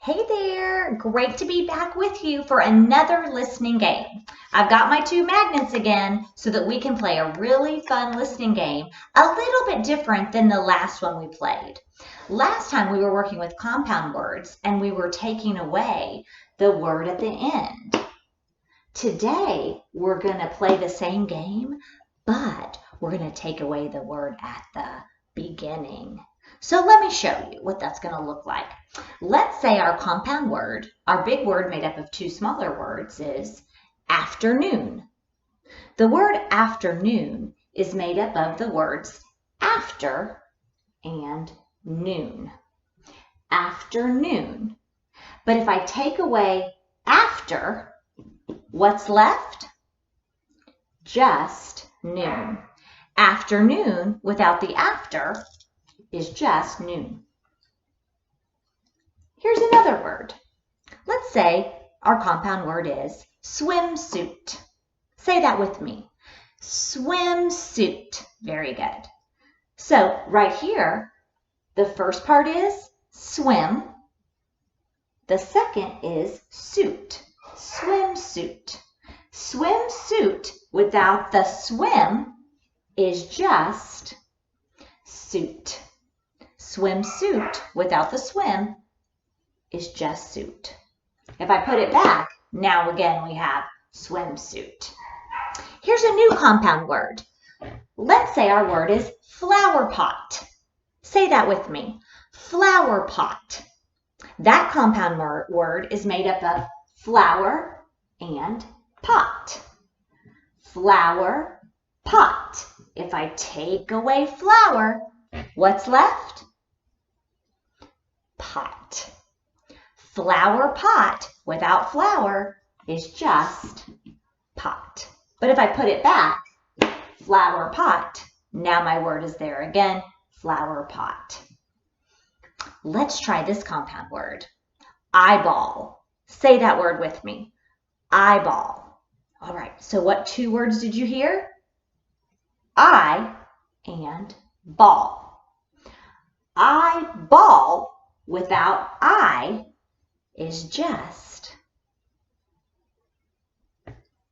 Hey there, great to be back with you for another listening game. I've got my two magnets again so that we can play a really fun listening game, a little bit different than the last one we played. Last time we were working with compound words and we were taking away the word at the end. Today we're going to play the same game, but we're going to take away the word at the beginning. So let me show you what that's going to look like. Let's say our compound word, our big word made up of two smaller words, is afternoon. The word afternoon is made up of the words after and noon. Afternoon. But if I take away after, what's left? Just noon. Afternoon without the after is just noon. Here's another word. Let's say our compound word is swimsuit. Say that with me. Swimsuit. Very good. So right here, the first part is swim. The second is suit. Swimsuit. Swimsuit without the swim is just suit. Swimsuit without the swim is just suit. If I put it back, now again we have swimsuit. Here's a new compound word. Let's say our word is flower pot. Say that with me. Flower pot. That compound word is made up of flower and pot. Flower pot. If I take away flower, what's left? Pot. Flower pot without flower is just pot. But if I put it back, flower pot, now my word is there again, flower pot. Let's try this compound word. Eyeball. Say that word with me. Eyeball. All right, so what two words did you hear? Eye and ball. Eyeball without I is just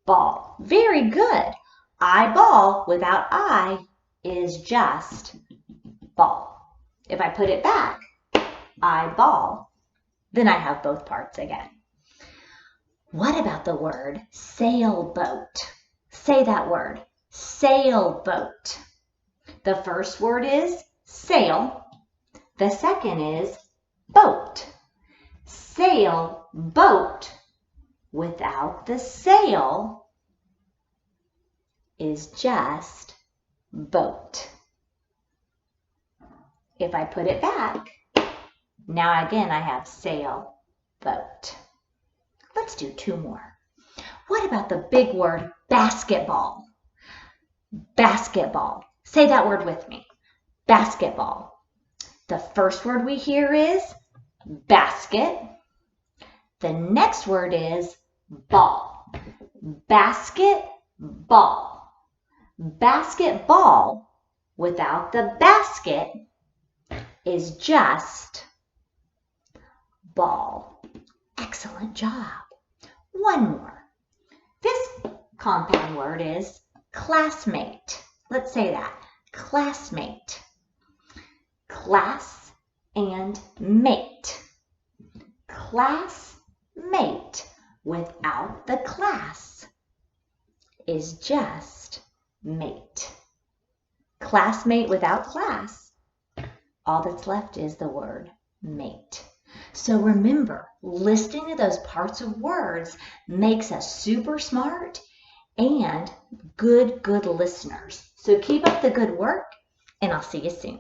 ball. Very good. Eyeball without I is just ball. If I put it back, eyeball, then I have both parts again. What about the word sailboat? Say that word. Sailboat. The first word is sail. The second is boat. Sailboat without the sail is just boat. If I put it back, now again I have sailboat. Let's do two more. What about the big word basketball? Basketball. Say that word with me. Basketball. The first word we hear is basket. The next word is ball. Basketball. Basketball without the basket is just ball. Excellent job. One more. This compound word is classmate. Let's say that. Classmate. Class and mate. Classmate without the class is just mate. Classmate without class, all that's left is the word mate. So remember, listening to those parts of words makes us super smart and good listeners. So keep up the good work, and I'll see you soon.